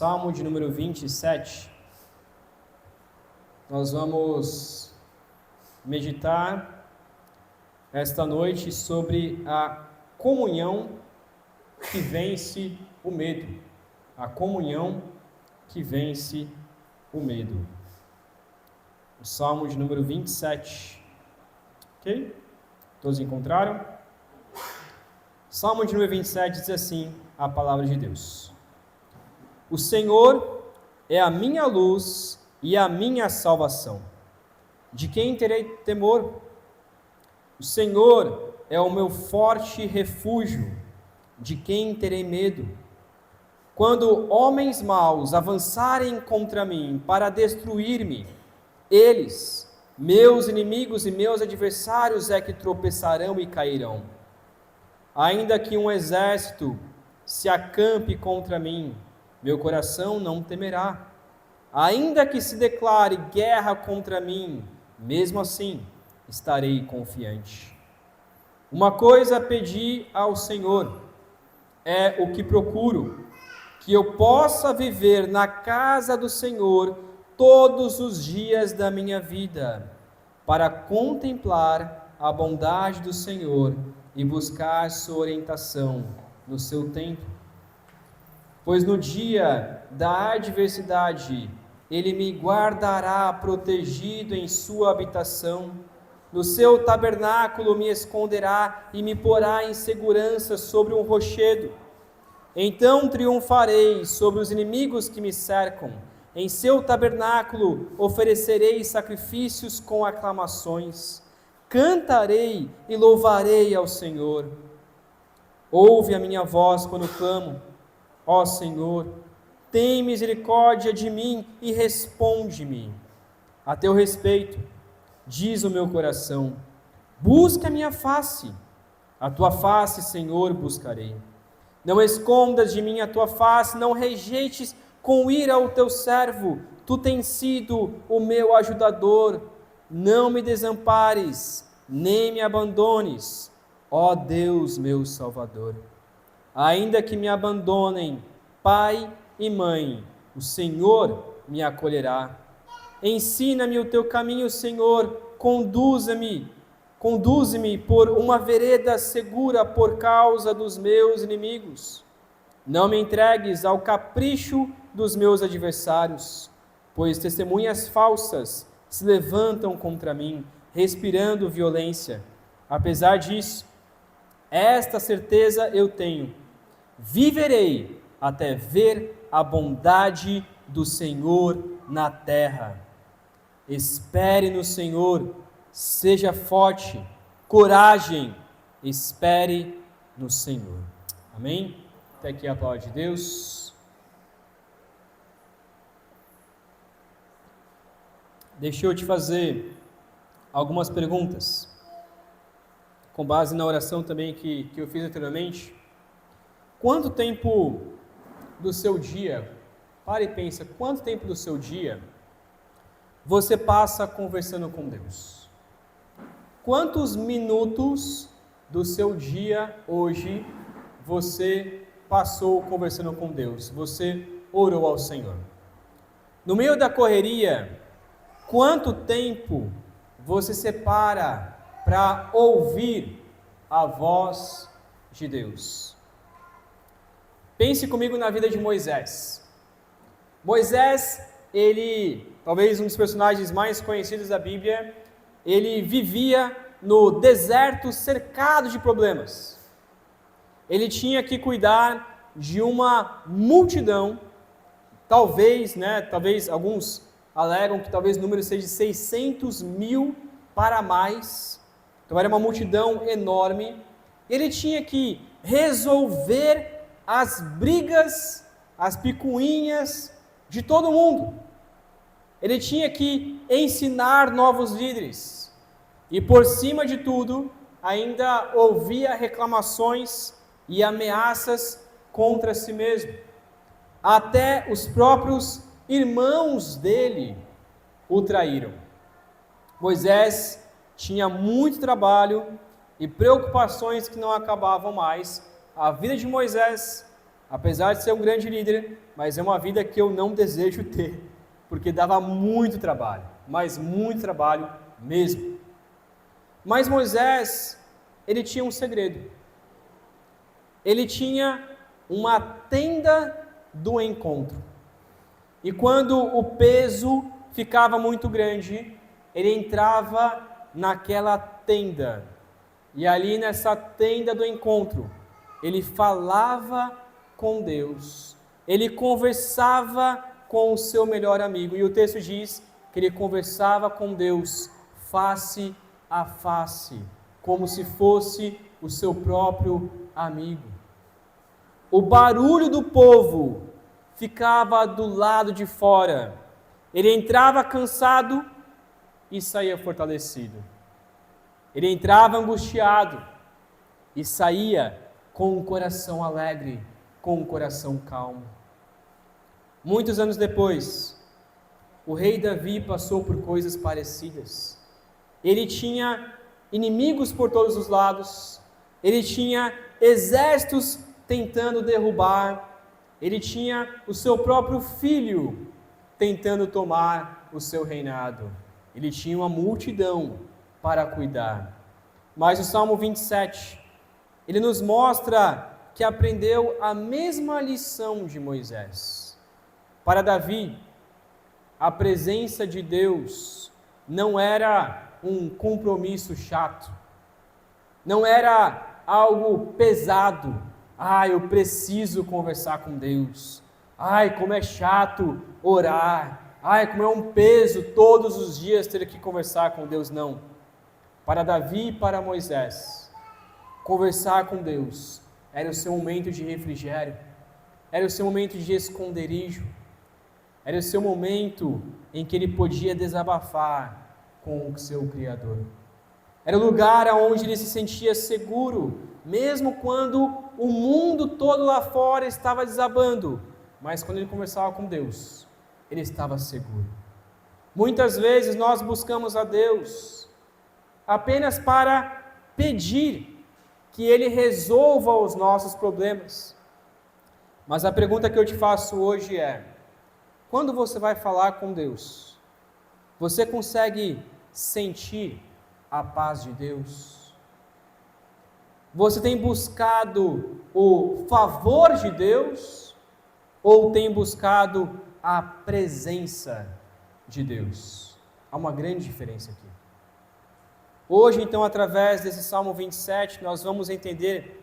Salmo de número 27. Nós vamos meditar esta noite sobre a comunhão que vence o medo. A comunhão que vence o medo. O Salmo de número 27. Ok? Todos encontraram? Salmo de número 27 diz assim a palavra de Deus: O Senhor é a minha luz e a minha salvação. De quem terei temor? O Senhor é o meu forte refúgio. De quem terei medo? Quando homens maus avançarem contra mim para destruir-me, eles, meus inimigos e meus adversários, é que tropeçarão e cairão. Ainda que um exército se acampe contra mim, meu coração não temerá. Ainda que se declare guerra contra mim, mesmo assim estarei confiante. Uma coisa pedi ao Senhor, é o que procuro, que eu possa viver na casa do Senhor todos os dias da minha vida, para contemplar a bondade do Senhor e buscar sua orientação no seu tempo. Pois no dia da adversidade, Ele me guardará protegido em sua habitação, no seu tabernáculo me esconderá e me porá em segurança sobre um rochedo. Então triunfarei sobre os inimigos que me cercam, em seu tabernáculo oferecerei sacrifícios com aclamações, cantarei e louvarei ao Senhor. Ouve a minha voz quando clamo, ó Senhor, tem misericórdia de mim e responde-me. A teu respeito, diz o meu coração, busca a minha face. A tua face, Senhor, buscarei. Não escondas de mim a tua face, não rejeites com ira o teu servo. Tu tens sido o meu ajudador. Não me desampares, nem me abandones, ó Deus, meu Salvador. Ainda que me abandonem pai e mãe, o Senhor me acolherá. Ensina-me o teu caminho, Senhor, conduze-me por uma vereda segura por causa dos meus inimigos. Não me entregues ao capricho dos meus adversários, pois testemunhas falsas se levantam contra mim, respirando violência. Apesar disso, esta certeza eu tenho: viverei até ver a bondade do Senhor na terra. Espere no Senhor, seja forte, coragem, espere no Senhor. Amém? Até aqui a palavra de Deus. Deixa eu te fazer algumas perguntas, com base na oração também que eu fiz anteriormente. Quanto tempo do seu dia, para e pensa, quanto tempo do seu dia você passa conversando com Deus? Quantos minutos do seu dia hoje você passou conversando com Deus? Você orou ao Senhor? No meio da correria, quanto tempo você separa para ouvir a voz de Deus? Pense comigo na vida de Moisés. Moisés, ele, talvez um dos personagens mais conhecidos da Bíblia, ele vivia no deserto cercado de problemas. Ele tinha que cuidar de uma multidão, talvez alguns alegam que talvez o número seja de 600 mil para mais. Então era uma multidão enorme. Ele tinha que resolver as brigas, as picuinhas de todo mundo. Ele tinha que ensinar novos líderes. E por cima de tudo, ainda ouvia reclamações e ameaças contra si mesmo. Até os próprios irmãos dele o traíram. Moisés tinha muito trabalho e preocupações que não acabavam mais. A vida de Moisés apesar de ser um grande líder, mas é uma vida que eu não desejo ter, porque dava muito trabalho, mas muito trabalho mesmo. Mas Moisés, ele tinha um segredo. Ele tinha uma tenda do encontro. E quando o peso ficava muito grande, ele entrava naquela tenda. E ali nessa tenda do encontro, ele falava com Deus. Ele conversava com o seu melhor amigo. E o texto diz que ele conversava com Deus face a face, como se fosse o seu próprio amigo. O barulho do povo ficava do lado de fora. Ele entrava cansado e saía fortalecido. Ele entrava angustiado e saía com um coração alegre, com um coração calmo. Muitos anos depois, o rei Davi passou por coisas parecidas. Ele tinha inimigos por todos os lados, ele tinha exércitos tentando derrubar, ele tinha o seu próprio filho tentando tomar o seu reinado. Ele tinha uma multidão para cuidar. Mas o Salmo 27, ele nos mostra que aprendeu a mesma lição de Moisés. Para Davi, a presença de Deus não era um compromisso chato, não era algo pesado. Eu preciso conversar com Deus. Como é chato orar. Como é um peso todos os dias ter que conversar com Deus. Não. Para Davi e para Moisés, conversar com Deus era o seu momento de refrigério, era o seu momento de esconderijo, era o seu momento em que ele podia desabafar com o seu Criador. Era o lugar onde ele se sentia seguro, mesmo quando o mundo todo lá fora estava desabando. Mas quando ele conversava com Deus, ele estava seguro. Muitas vezes nós buscamos a Deus apenas para pedir que Ele resolva os nossos problemas. Mas a pergunta que eu te faço hoje é: quando você vai falar com Deus, você consegue sentir a paz de Deus? Você tem buscado o favor de Deus ou tem buscado a presença de Deus? Há uma grande diferença aqui. Hoje, então, através desse Salmo 27, nós vamos entender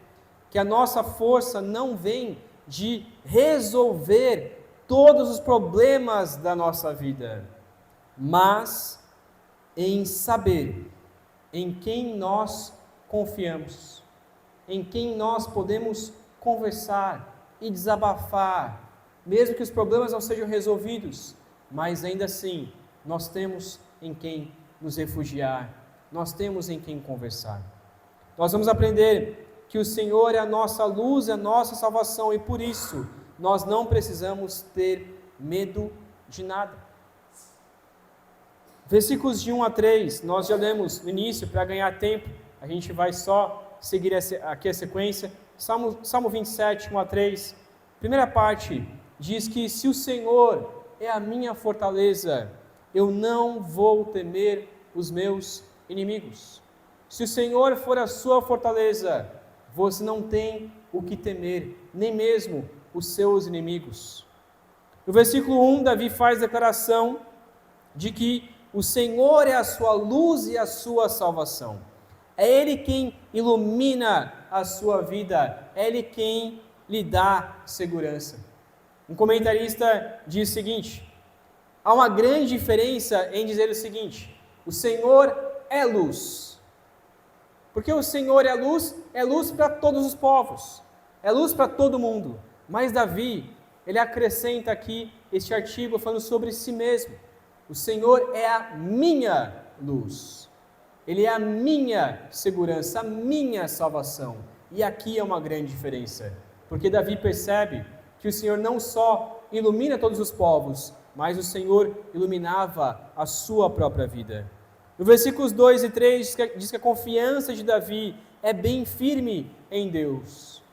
que a nossa força não vem de resolver todos os problemas da nossa vida, mas em saber em quem nós confiamos, em quem nós podemos conversar e desabafar, mesmo que os problemas não sejam resolvidos, mas ainda assim nós temos em quem nos refugiar, nós temos em quem conversar. Nós vamos aprender que o Senhor é a nossa luz, é a nossa salvação, e por isso nós não precisamos ter medo de nada. Versículos de 1 a 3, nós já lemos no início para ganhar tempo, a gente vai só seguir aqui a sequência. Salmo 27, 1 a 3, primeira parte, diz que se o Senhor é a minha fortaleza, eu não vou temer os meus inimigos. Se o Senhor for a sua fortaleza, você não tem o que temer, nem mesmo os seus inimigos. No versículo 1, Davi faz declaração de que o Senhor é a sua luz e a sua salvação. É Ele quem ilumina a sua vida, é Ele quem lhe dá segurança. Um comentarista diz o seguinte: há uma grande diferença em dizer o seguinte: o Senhor é luz. Porque o Senhor é luz para todos os povos, é luz para todo mundo. Mas Davi, ele acrescenta aqui este artigo falando sobre si mesmo. O Senhor é a minha luz, Ele é a minha segurança, a minha salvação. E aqui é uma grande diferença, porque Davi percebe que o Senhor não só ilumina todos os povos, mas o Senhor iluminava a sua própria vida. No versículos 2 e 3 diz que a confiança de Davi é bem firme em Deus.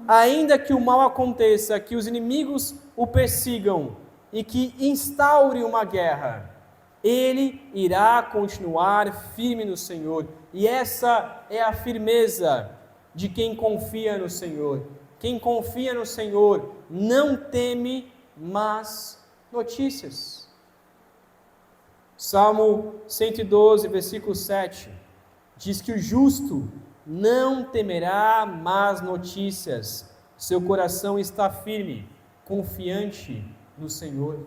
ainda que o mal aconteça, que os inimigos o persigam e que instaure uma guerra, ele irá continuar firme no Senhor. E essa é a firmeza de quem confia no Senhor. Quem confia no Senhor não teme más notícias. Salmo 112, versículo 7, diz que o justo não temerá más notícias, seu coração está firme, confiante no Senhor.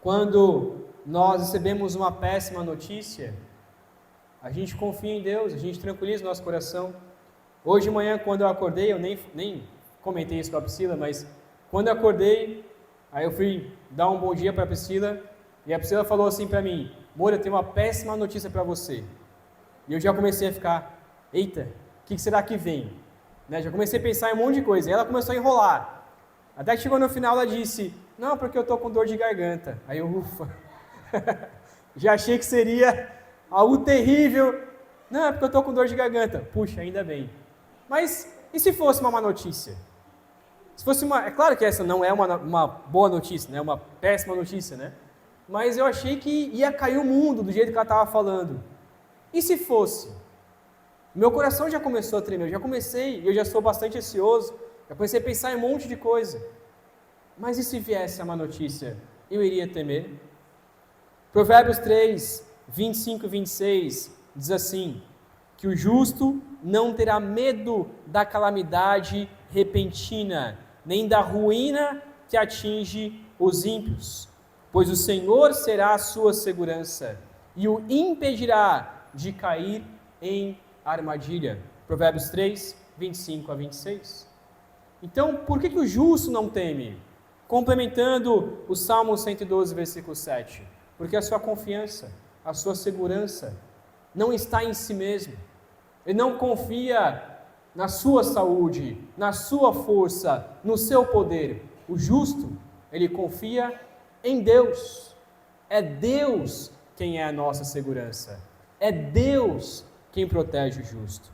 Quando nós recebemos uma péssima notícia, a gente confia em Deus, a gente tranquiliza o nosso coração. Hoje de manhã, quando eu acordei, eu nem comentei isso com a Priscila, mas quando eu acordei, aí eu fui dar um bom dia para a Priscila, e a Priscila falou assim para mim: Moura, eu tenho uma péssima notícia para você. E eu já comecei a ficar, eita, o que será que vem? Né? Já comecei a pensar em um monte de coisa, e ela começou a enrolar. Até que chegou no final, ela disse: não, porque eu estou com dor de garganta. Aí eu, ufa, já achei que seria algo terrível. Não, é porque eu estou com dor de garganta. Puxa, ainda bem. Mas, e se fosse uma má notícia? Se fosse é claro que essa não é uma boa notícia, né? Uma péssima notícia, né? Mas eu achei que ia cair o mundo do jeito que ela estava falando. E se fosse? Meu coração já começou a tremer, eu já sou bastante ansioso, já comecei a pensar em um monte de coisa. Mas e se viesse a má notícia? Eu iria temer? Provérbios 3, 25 e 26 diz assim: que o justo não terá medo da calamidade repentina, nem da ruína que atinge os ímpios, pois o Senhor será a sua segurança e o impedirá de cair em armadilha. Provérbios 3, 25 a 26. Então, por que o justo não teme? Complementando o Salmo 112, versículo 7. Porque a sua confiança, a sua segurança não está em si mesmo. Ele não confia na sua saúde, na sua força, no seu poder. O justo, ele confia em Deus. É Deus quem é a nossa segurança. É Deus quem protege o justo.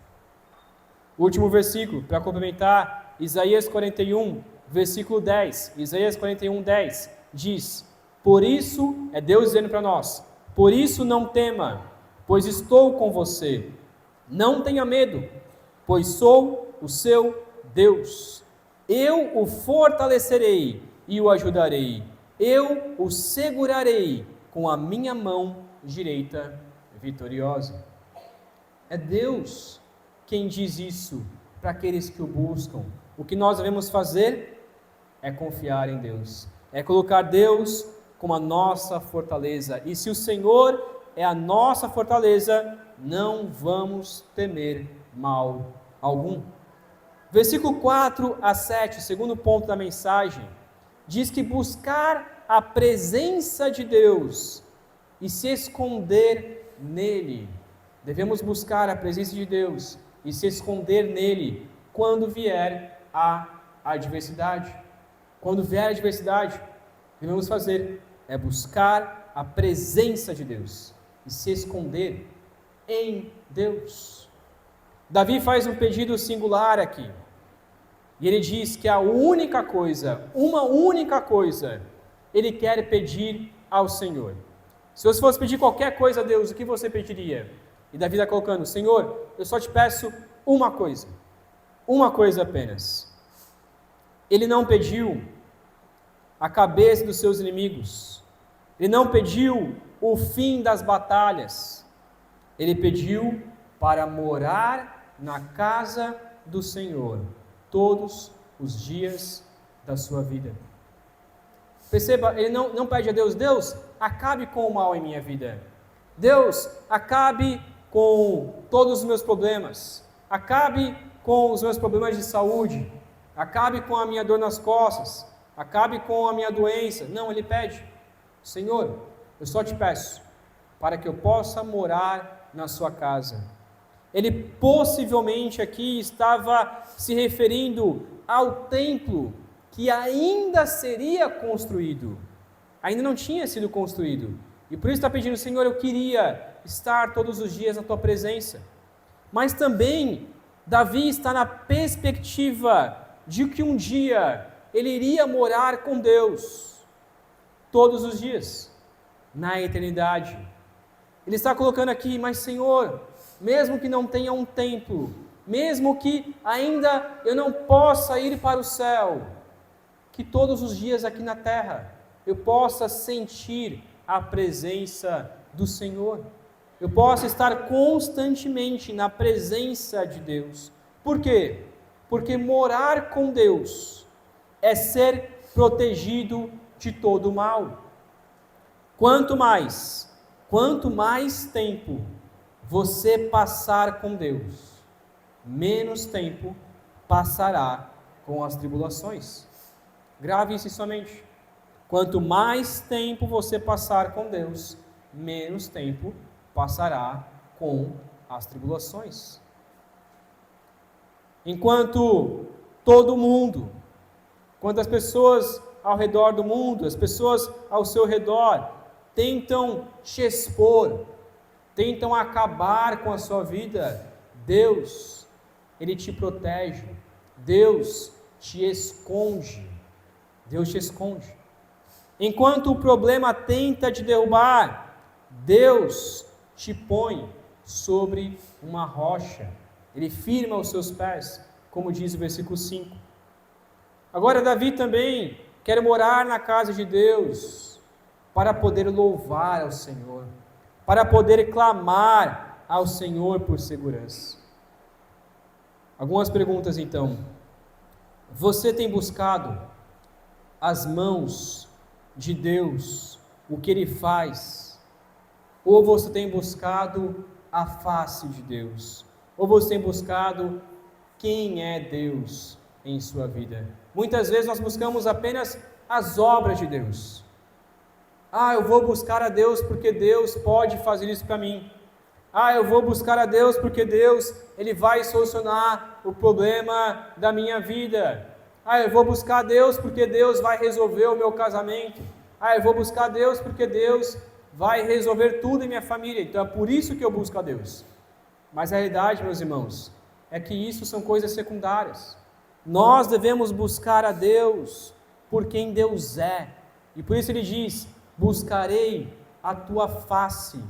O último versículo, para complementar, Isaías 41, versículo 10. Isaías 41, 10 diz: por isso, é Deus dizendo para nós, por isso não tema, pois estou com você. Não tenha medo, pois sou o seu Deus. Eu o fortalecerei e o ajudarei. Eu o segurarei com a minha mão direita vitoriosa. É Deus quem diz isso para aqueles que o buscam. O que nós devemos fazer é confiar em Deus, é colocar Deus como a nossa fortaleza. E se o Senhor é a nossa fortaleza, não vamos temer mal algum. Versículo 4 a 7, segundo ponto da mensagem, diz que buscar a presença de Deus e se esconder nele. Devemos buscar a presença de Deus e se esconder nele quando vier a adversidade. Quando vier a adversidade, o que devemos fazer é buscar a presença de Deus e se esconder em Deus. Davi faz um pedido singular aqui. E ele diz que a única coisa, uma única coisa, ele quer pedir ao Senhor. Se você fosse pedir qualquer coisa a Deus, o que você pediria? E Davi está colocando: Senhor, eu só te peço uma coisa apenas. Ele não pediu a cabeça dos seus inimigos, ele não pediu o fim das batalhas, ele pediu para morar na casa do Senhor todos os dias da sua vida. Perceba, ele não pede a Deus: Deus, acabe com o mal em minha vida. Deus, acabe com todos os meus problemas. Acabe com os meus problemas de saúde. Acabe com a minha dor nas costas. Acabe com a minha doença. Não, ele pede: Senhor, eu só te peço para que eu possa morar na sua casa. Ele possivelmente aqui estava se referindo ao templo que ainda seria construído. Ainda não tinha sido construído. E por isso está pedindo: Senhor, eu queria estar todos os dias na tua presença. Mas também Davi está na perspectiva de que um dia ele iria morar com Deus, todos os dias, na eternidade. Ele está colocando aqui, mas Senhor, mesmo que não tenha um templo, mesmo que ainda eu não possa ir para o céu, que todos os dias aqui na terra eu possa sentir a presença do Senhor. Eu possa estar constantemente na presença de Deus. Por quê? Porque morar com Deus é ser protegido de todo o mal. Quanto mais tempo você passar com Deus, menos tempo passará com as tribulações. Grave isso em sua mente. Quanto mais tempo você passar com Deus, menos tempo passará com as tribulações. Enquanto todo mundo, quando as pessoas ao redor do mundo, as pessoas ao seu redor, tentam te expor, tentam acabar com a sua vida, Deus, Ele te protege, Deus te esconde, Deus te esconde. Enquanto o problema tenta te derrubar, Deus te põe sobre uma rocha, Ele firma os seus pés, como diz o versículo 5. Agora Davi também quer morar na casa de Deus, para poder louvar ao Senhor, para poder clamar ao Senhor por segurança. Algumas perguntas então. Você tem buscado as mãos de Deus, o que Ele faz? Ou você tem buscado a face de Deus? Ou você tem buscado quem é Deus em sua vida? Muitas vezes nós buscamos apenas as obras de Deus. Eu vou buscar a Deus porque Deus pode fazer isso para mim. Eu vou buscar a Deus porque Deus, Ele vai solucionar o problema da minha vida. Eu vou buscar a Deus porque Deus vai resolver o meu casamento. Eu vou buscar a Deus porque Deus vai resolver tudo em minha família. Então é por isso que eu busco a Deus. Mas a realidade, meus irmãos, é que isso são coisas secundárias. Nós devemos buscar a Deus por quem Deus é. E por isso Ele diz: buscarei a tua face.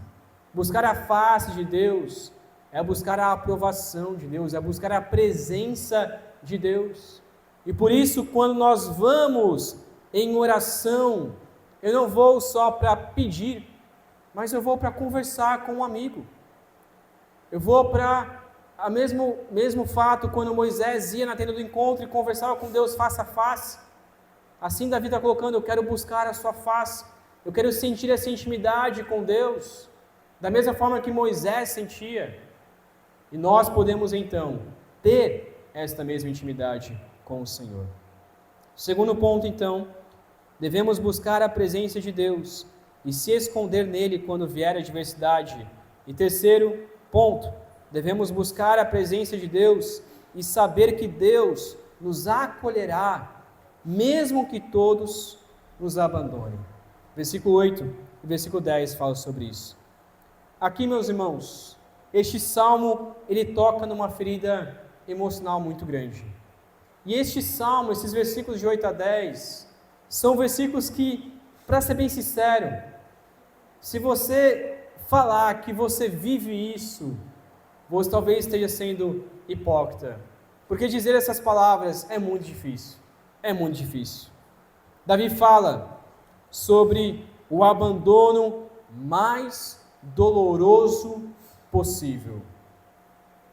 Buscar a face de Deus é buscar a aprovação de Deus, é buscar a presença de Deus. E por isso, quando nós vamos em oração, eu não vou só para pedir, mas eu vou para conversar com um amigo. Eu vou para o mesmo fato quando Moisés ia na tenda do encontro e conversava com Deus face a face. Assim Davi está colocando: eu quero buscar a sua face, eu quero sentir essa intimidade com Deus, da mesma forma que Moisés sentia. E nós podemos então ter esta mesma intimidade com o Senhor. Segundo ponto então, devemos buscar a presença de Deus e se esconder nele quando vier a adversidade. E terceiro ponto, devemos buscar a presença de Deus e saber que Deus nos acolherá, mesmo que todos nos abandonem. Versículo 8 e versículo 10 falam sobre isso. Aqui, meus irmãos, este salmo, ele toca numa ferida emocional muito grande. E este salmo, esses versículos de 8 a 10, são versículos que, para ser bem sincero, se você falar que você vive isso, você talvez esteja sendo hipócrita. Porque dizer essas palavras é muito difícil. É muito difícil. Davi fala sobre o abandono mais doloroso possível.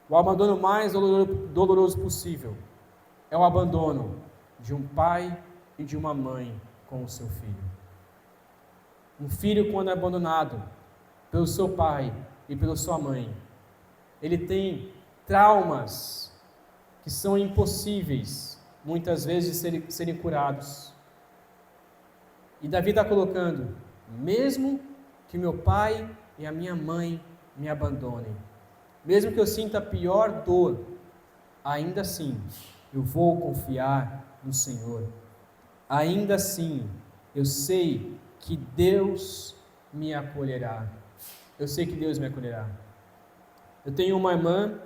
O abandono mais doloroso possível é o abandono de um pai e de uma mãe com o seu filho. Um filho, quando é abandonado pelo seu pai e pela sua mãe, ele tem traumas que são impossíveis, muitas vezes, de serem curados. E Davi está colocando: mesmo que meu pai e a minha mãe me abandonem, mesmo que eu sinta a pior dor, ainda assim eu vou confiar no Senhor. Ainda assim eu sei que Deus me acolherá. Eu sei que Deus me acolherá. Eu tenho uma irmã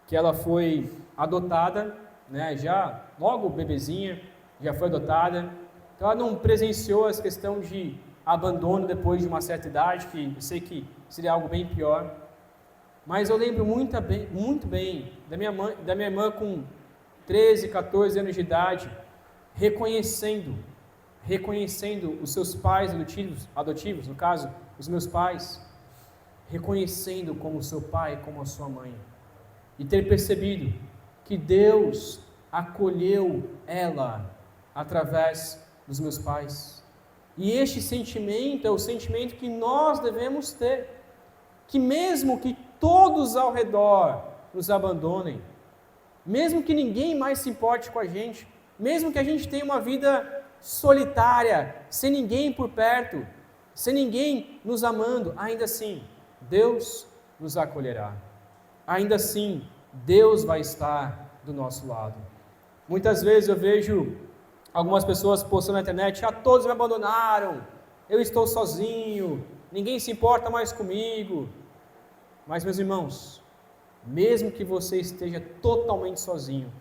que ela foi adotada, né? Já logo bebezinha, já foi adotada. Então ela não presenciou essa questão de abandono depois de uma certa idade, que eu sei que seria algo bem pior. Mas eu lembro muito bem da minha irmã com 13, 14 anos de idade, reconhecendo os seus pais adotivos, no caso, os meus pais, reconhecendo como seu pai, como a sua mãe, e ter percebido que Deus acolheu ela através dos meus pais. E este sentimento é o sentimento que nós devemos ter, que mesmo que todos ao redor nos abandonem, mesmo que ninguém mais se importe com a gente, mesmo que a gente tenha uma vida solitária, sem ninguém por perto, sem ninguém nos amando, ainda assim, Deus nos acolherá. Ainda assim, Deus vai estar do nosso lado. Muitas vezes eu vejo algumas pessoas postando na internet: todos me abandonaram, eu estou sozinho, ninguém se importa mais comigo. Mas, meus irmãos, mesmo que você esteja totalmente sozinho,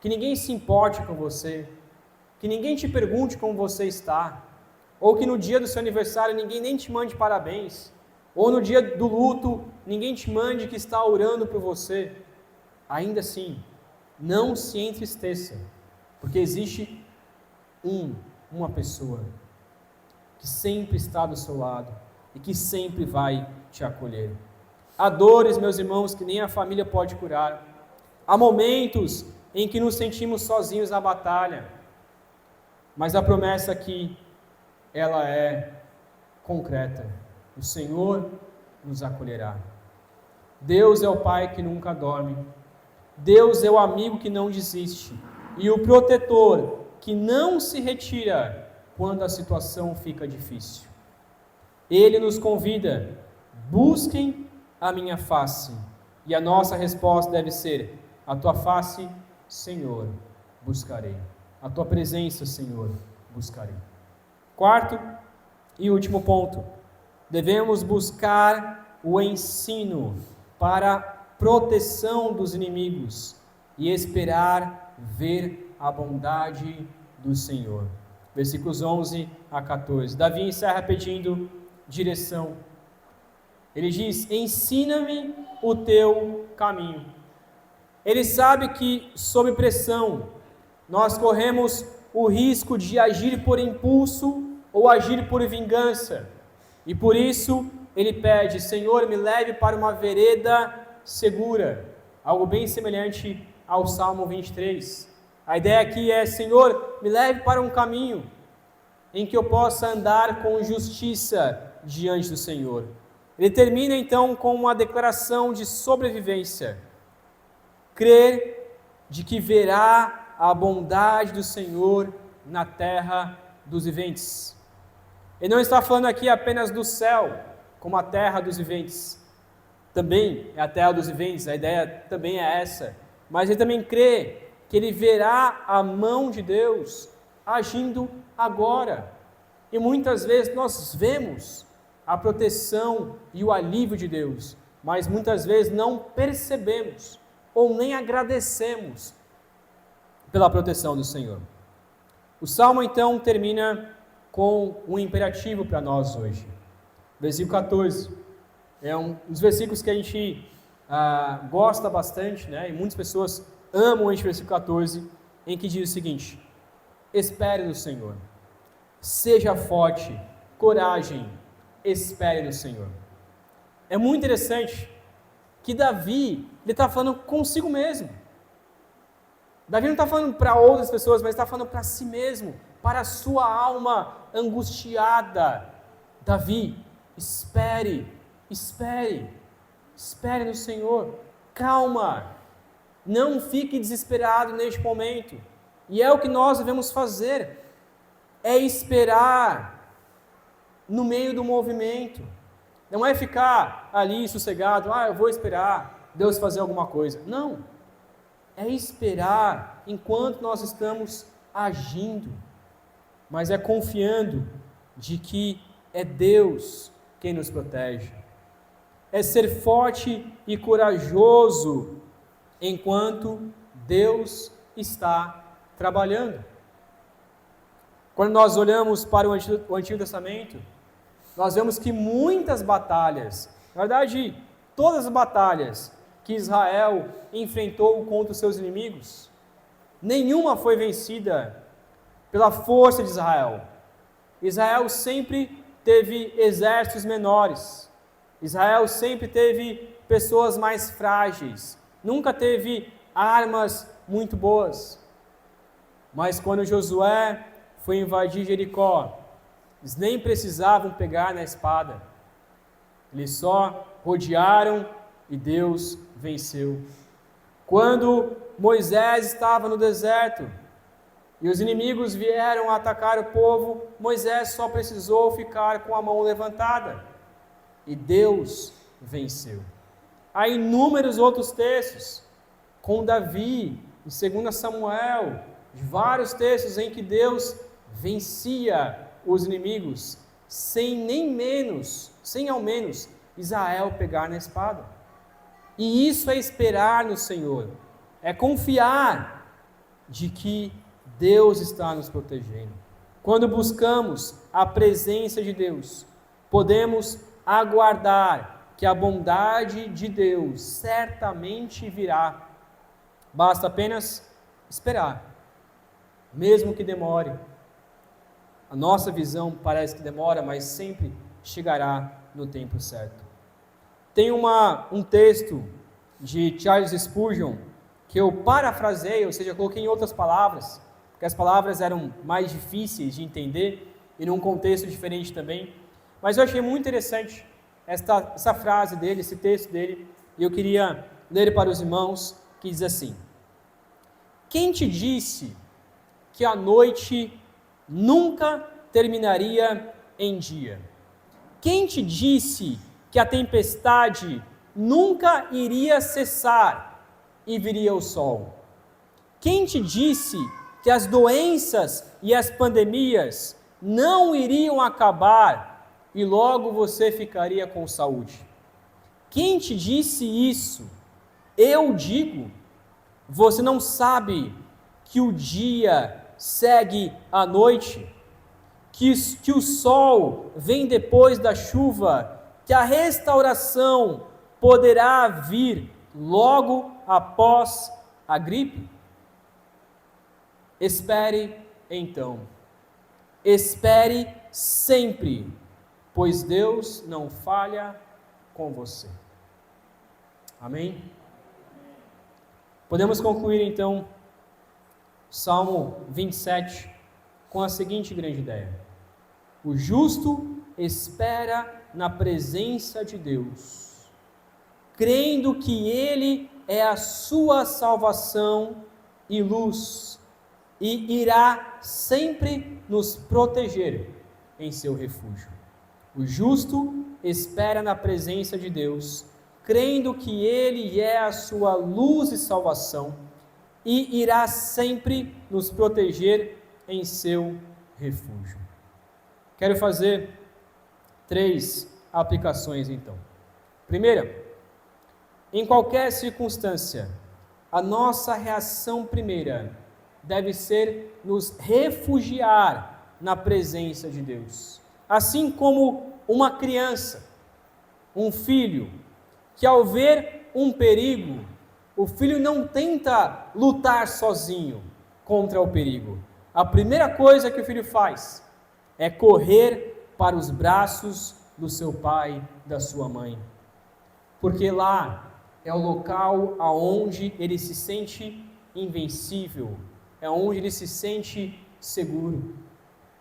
que ninguém se importe com você, que ninguém te pergunte como você está, ou que no dia do seu aniversário ninguém nem te mande parabéns, ou no dia do luto ninguém te mande que está orando por você, ainda assim, não se entristeça, porque existe uma pessoa que sempre está do seu lado e que sempre vai te acolher. Há dores, meus irmãos, que nem a família pode curar. Há momentos em que nos sentimos sozinhos na batalha, mas a promessa aqui, ela é concreta. O Senhor nos acolherá. Deus é o Pai que nunca dorme. Deus é o amigo que não desiste. E o protetor que não se retira quando a situação fica difícil. Ele nos convida: busquem a minha face. E a nossa resposta deve ser: a tua face, Senhor, buscarei. A tua presença, Senhor, buscarei. Quarto e último ponto: devemos buscar o ensino para proteção dos inimigos e esperar ver a bondade do Senhor. Versículos 11 a 14. Davi encerra pedindo direção. Ele diz: ensina-me o teu caminho. Ele sabe que, sob pressão, nós corremos o risco de agir por impulso ou agir por vingança. E por isso, ele pede: Senhor, me leve para uma vereda segura. Algo bem semelhante ao Salmo 23. A ideia aqui é: Senhor, me leve para um caminho em que eu possa andar com justiça diante do Senhor. Ele termina então com uma declaração de sobrevivência. Crer de que verá a bondade do Senhor na terra dos viventes. Ele não está falando aqui apenas do céu, como a terra dos viventes. Também é a terra dos viventes, a ideia também é essa. Mas ele também crê que ele verá a mão de Deus agindo agora. E muitas vezes nós vemos a proteção e o alívio de Deus, mas muitas vezes não percebemos ou nem agradecemos pela proteção do Senhor. O Salmo então termina com um imperativo para nós hoje. Versículo 14 é um dos versículos que a gente gosta bastante, né? E muitas pessoas amam este versículo 14, em que diz o seguinte: espere no Senhor, seja forte, coragem, espere no Senhor. É muito interessante que Davi, ele está falando consigo mesmo. Davi não está falando para outras pessoas, mas está falando para si mesmo, para a sua alma angustiada. Davi, espere no Senhor, calma, não fique desesperado neste momento. E é o que nós devemos fazer, é esperar no meio do movimento. Não é ficar ali sossegado: eu vou esperar Deus fazer alguma coisa. Não, é esperar enquanto nós estamos agindo, mas é confiando de que é Deus quem nos protege. É ser forte e corajoso enquanto Deus está trabalhando. Quando nós olhamos para o Antigo Testamento, nós vemos que muitas batalhas, na verdade, todas as batalhas que Israel enfrentou contra os seus inimigos, nenhuma foi vencida pela força de Israel. Israel sempre teve exércitos menores. Israel sempre teve pessoas mais frágeis. Nunca teve armas muito boas. Mas quando Josué foi invadir Jericó, eles nem precisavam pegar na espada. Eles só rodearam e Deus venceu. Quando Moisés estava no deserto e os inimigos vieram atacar o povo, Moisés só precisou ficar com a mão levantada e Deus venceu. Há inúmeros outros textos, com Davi, em 2 Samuel, vários textos em que Deus vencia os inimigos, sem ao menos Israel pegar na espada. E isso é esperar no Senhor, é confiar de que Deus está nos protegendo. Quando buscamos a presença de Deus, podemos aguardar que a bondade de Deus certamente virá. Basta apenas esperar, mesmo que demore. A nossa visão parece que demora, mas sempre chegará no tempo certo. Tem um texto de Charles Spurgeon que eu parafrasei, ou seja, coloquei em outras palavras, porque as palavras eram mais difíceis de entender e num contexto diferente também. Mas eu achei muito interessante essa frase dele, esse texto dele, e eu queria ler para os irmãos, que diz assim: quem te disse que a noite nunca terminaria em dia? Quem te disse que a tempestade nunca iria cessar e viria o sol? Quem te disse que as doenças e as pandemias não iriam acabar e logo você ficaria com saúde? Quem te disse isso? Eu digo. Você não sabe que o dia segue a noite? Que o sol vem depois da chuva? Que a restauração poderá vir logo após a gripe? Espere então. Espere sempre, pois Deus não falha com você. Amém? Podemos concluir então Salmo 27 com a seguinte grande ideia: o justo espera na presença de Deus, crendo que Ele é a sua salvação e luz, e irá sempre nos proteger em seu refúgio. O justo espera na presença de Deus, crendo que Ele é a sua luz e salvação, e irá sempre nos proteger em seu refúgio. Quero fazer 3 aplicações então. Primeira, em qualquer circunstância, a nossa reação primeira deve ser nos refugiar na presença de Deus. Assim como uma criança, um filho, que ao ver um perigo, o filho não tenta lutar sozinho contra o perigo. A primeira coisa que o filho faz é correr para os braços do seu pai, da sua mãe. Porque lá é o local aonde ele se sente invencível, é onde ele se sente seguro.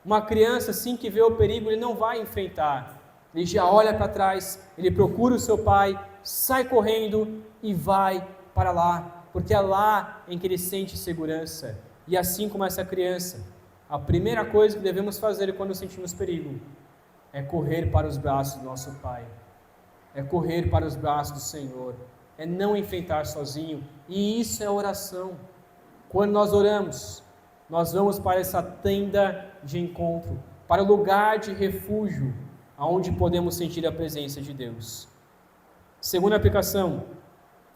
Uma criança assim que vê o perigo, ele não vai enfrentar, ele já olha para trás, ele procura o seu pai, sai correndo e vai para lá, porque é lá em que ele sente segurança. E assim como essa criança, a primeira coisa que devemos fazer quando sentimos perigo é correr para os braços do nosso Pai, é correr para os braços do Senhor, é não enfrentar sozinho, e isso é oração. Quando nós oramos, nós vamos para essa tenda de encontro, para o lugar de refúgio, aonde podemos sentir a presença de Deus. Segunda aplicação: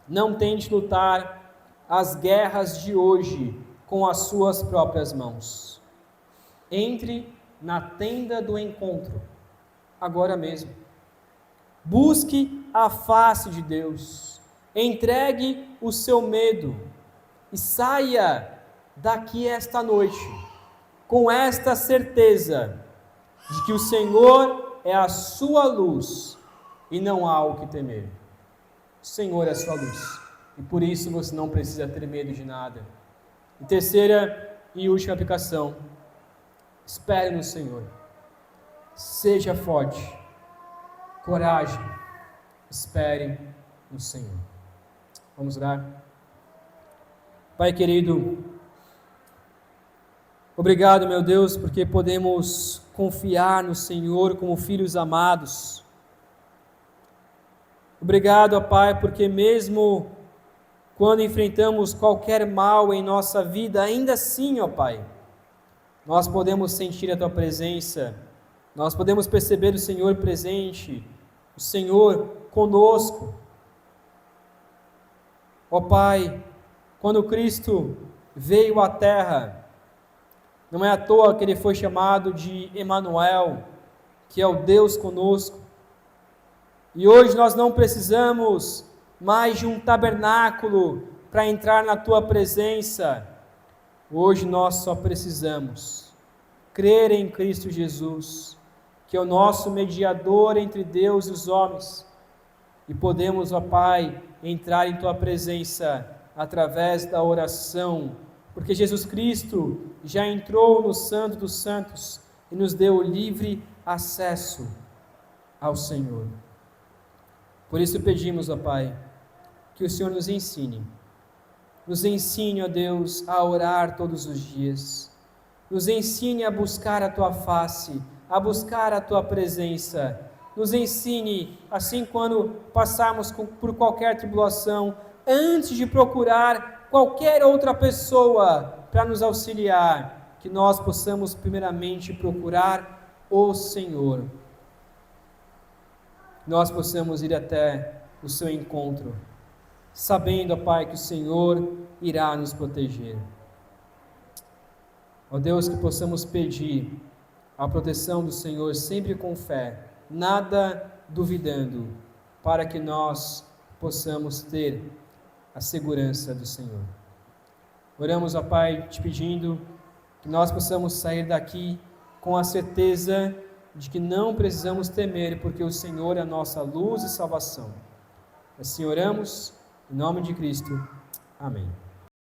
não tente lutar as guerras de hoje com as suas próprias mãos. Entre na tenda do encontro, agora mesmo. Busque a face de Deus. Entregue o seu medo e saia daqui esta noite com esta certeza de que o Senhor é a sua luz e não há o que temer. O Senhor é a sua luz e por isso você não precisa ter medo de nada. E terceira e última aplicação: espere no Senhor. Seja forte, coragem, espere no Senhor. Vamos orar. Pai querido, obrigado, meu Deus, porque podemos confiar no Senhor como filhos amados. Obrigado, ó Pai, porque mesmo quando enfrentamos qualquer mal em nossa vida, ainda assim, ó Pai, nós podemos sentir a Tua presença, nós podemos perceber o Senhor presente, o Senhor conosco. Ó Pai, quando Cristo veio à terra, não é à toa que Ele foi chamado de Emanuel, que é o Deus conosco. E hoje nós não precisamos mais de um tabernáculo para entrar na Tua presença. Hoje nós só precisamos crer em Cristo Jesus, que é o nosso mediador entre Deus e os homens, e podemos, ó Pai, entrar em Tua presença através da oração, porque Jesus Cristo já entrou no Santo dos Santos e nos deu livre acesso ao Senhor. Por isso pedimos, ó Pai, que o Senhor nos ensine, ó Deus, a orar todos os dias, nos ensine a buscar a Tua face, a buscar a Tua presença, nos ensine, assim quando passarmos por qualquer tribulação, antes de procurar qualquer outra pessoa para nos auxiliar, que nós possamos primeiramente procurar o Senhor. Nós possamos ir até o Seu encontro, sabendo, ó Pai, que o Senhor irá nos proteger. Ó Deus, que possamos pedir a proteção do Senhor sempre com fé, nada duvidando, para que nós possamos ter a segurança do Senhor. Oramos, ó Pai, te pedindo que nós possamos sair daqui com a certeza de que não precisamos temer, porque o Senhor é a nossa luz e salvação. Assim oramos, em nome de Cristo. Amém.